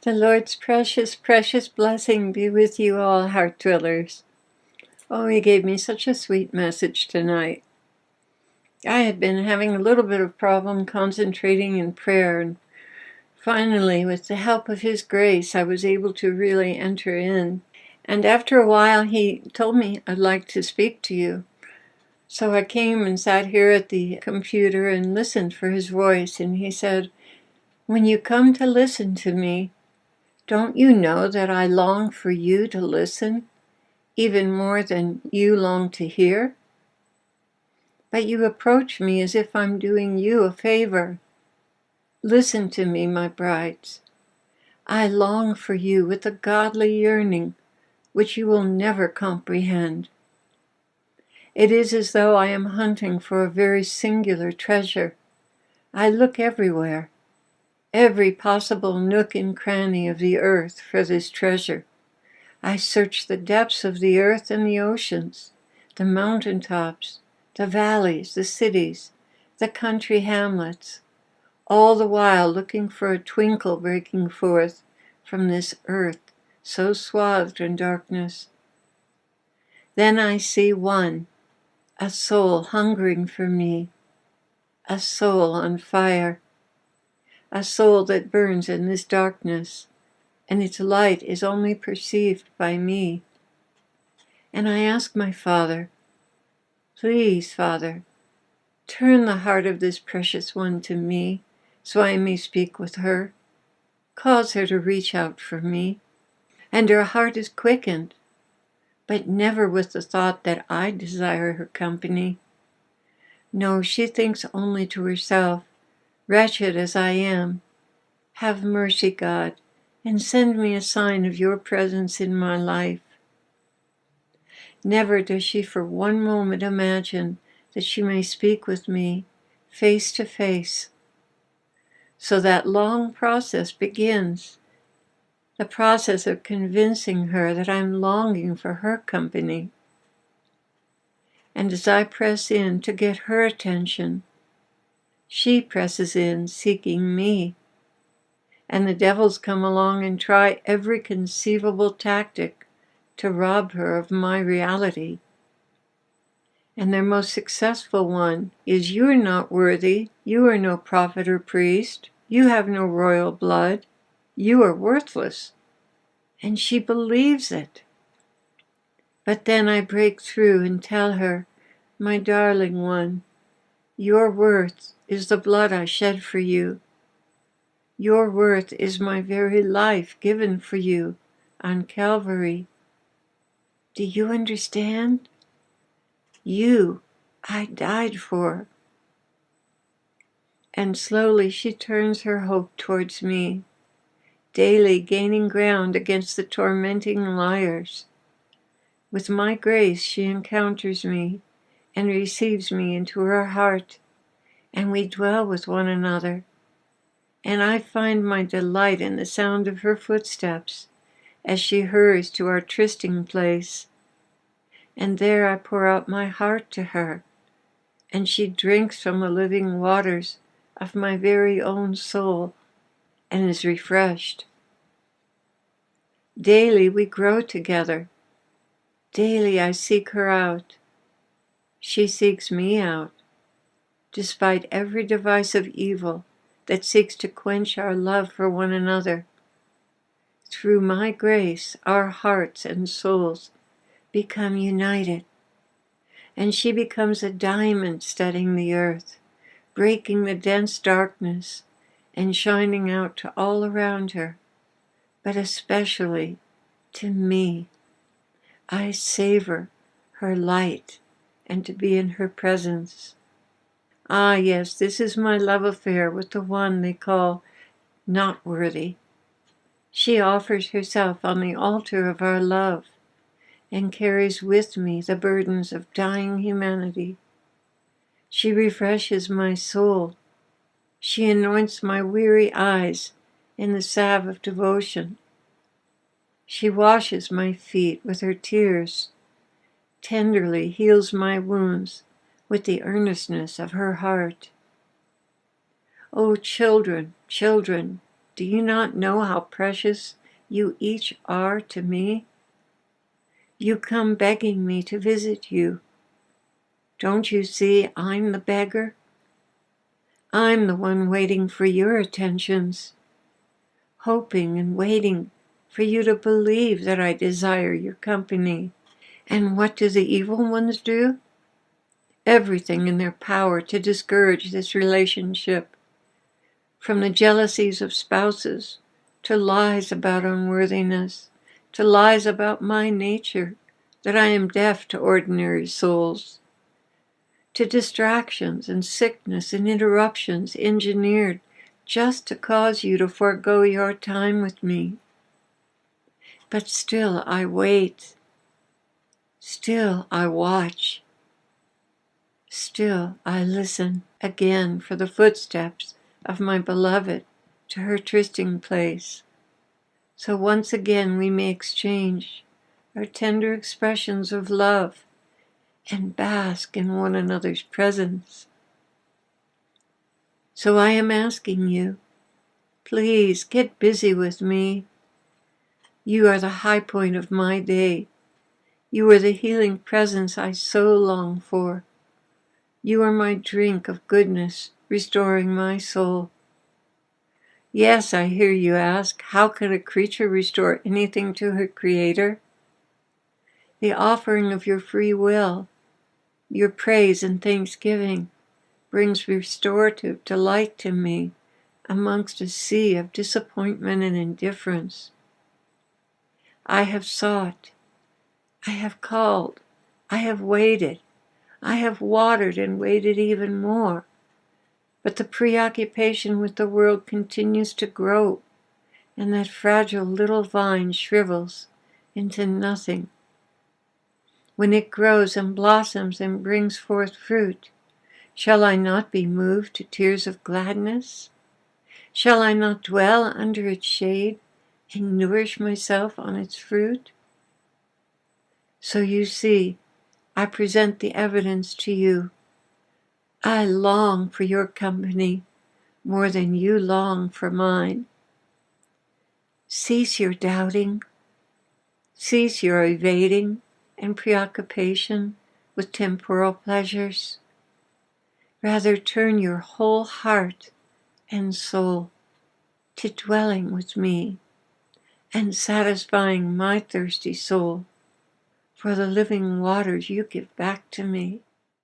The Lord's precious, precious blessing be with you all, heart dwellers. Oh, he gave me such a sweet message tonight. I had been having a little bit of problem concentrating in prayer, and finally, with the help of his grace, I was able to really enter in. And after a while, he told me, I'd like to speak to you. So I came and sat here at the computer and listened for his voice, and he said, when you come to listen to me, don't you know that I long for you to listen, even more than you long to hear? But you approach me as if I'm doing you a favor. Listen to me, my brides. I long for you with a godly yearning, which you will never comprehend. It is as though I am hunting for a very singular treasure. I look everywhere, every possible nook and cranny of the earth for this treasure. I search the depths of the earth and the oceans, the mountain tops, the valleys, the cities, the country hamlets, all the while looking for a twinkle breaking forth from this earth so swathed in darkness. Then I see one, a soul hungering for me, a soul on fire, a soul that burns in this darkness, and its light is only perceived by me. And I ask my Father, please, Father, turn the heart of this precious one to me, so I may speak with her. Cause her to reach out for me. And her heart is quickened, but never with the thought that I desire her company. No, she thinks only to herself, wretched as I am. Have mercy, God, and send me a sign of your presence in my life. Never does she for one moment imagine that she may speak with me face to face. So that long process begins, the process of convincing her that I'm longing for her company. And as I press in to get her attention, she presses in seeking me. And the devils come along and try every conceivable tactic to rob her of my reality. And their most successful one is, you are not worthy, you are no prophet or priest, you have no royal blood, you are worthless. And she believes it. But then I break through and tell her, my darling one, your worth is the blood I shed for you. Your worth is my very life given for you on Calvary. Do you understand? You, I died for. And slowly she turns her hope towards me, daily gaining ground against the tormenting liars. With my grace she encounters me and receives me into her heart, and we dwell with one another. And I find my delight in the sound of her footsteps as she hurries to our trysting place. And there I pour out my heart to her, and she drinks from the living waters of my very own soul and is refreshed. Daily we grow together. Daily I seek her out. She seeks me out, despite every device of evil that seeks to quench our love for one another. Through my grace, our hearts and souls become united, and she becomes a diamond studding the earth, breaking the dense darkness and shining out to all around her, but especially to me. I savor her light and to be in her presence. Ah, yes, this is my love affair with the one they call not worthy. She offers herself on the altar of our love and carries with me the burdens of dying humanity. She refreshes my soul. She anoints my weary eyes in the salve of devotion. She washes my feet with her tears, tenderly heals my wounds with the earnestness of her heart. Oh, children, children, Do you not know how precious you each are to me? You come begging me to visit you. Don't you see I'm the beggar? I'm the one waiting for your attentions, hoping and waiting for you to believe that I desire your company. And what do the evil ones do? Everything in their power to discourage this relationship, from the jealousies of spouses, to lies about unworthiness, to lies about my nature, that I am deaf to ordinary souls, to distractions and sickness and interruptions engineered just to cause you to forego your time with me. But still I wait. Still I watch. Still I listen again for the footsteps of my beloved to her trysting place. So once again we may exchange our tender expressions of love and bask in one another's presence. So I am asking you, please get busy with me. You are the high point of my day. You are the healing presence I so long for. You are my drink of goodness, restoring my soul. Yes, I hear you ask, how can a creature restore anything to her creator? The offering of your free will, your praise and thanksgiving, brings restorative delight to me amongst a sea of disappointment and indifference. I have sought, I have called, I have waited, I have watered and waited even more, but the preoccupation with the world continues to grow, and that fragile little vine shrivels into nothing. When it grows and blossoms and brings forth fruit, shall I not be moved to tears of gladness? Shall I not dwell under its shade and nourish myself on its fruit? So you see, I present the evidence to you. I long for your company more than you long for mine. Cease your doubting. Cease your evading and preoccupation with temporal pleasures. Rather turn your whole heart and soul to dwelling with me and satisfying my thirsty soul for the living waters you give back to me.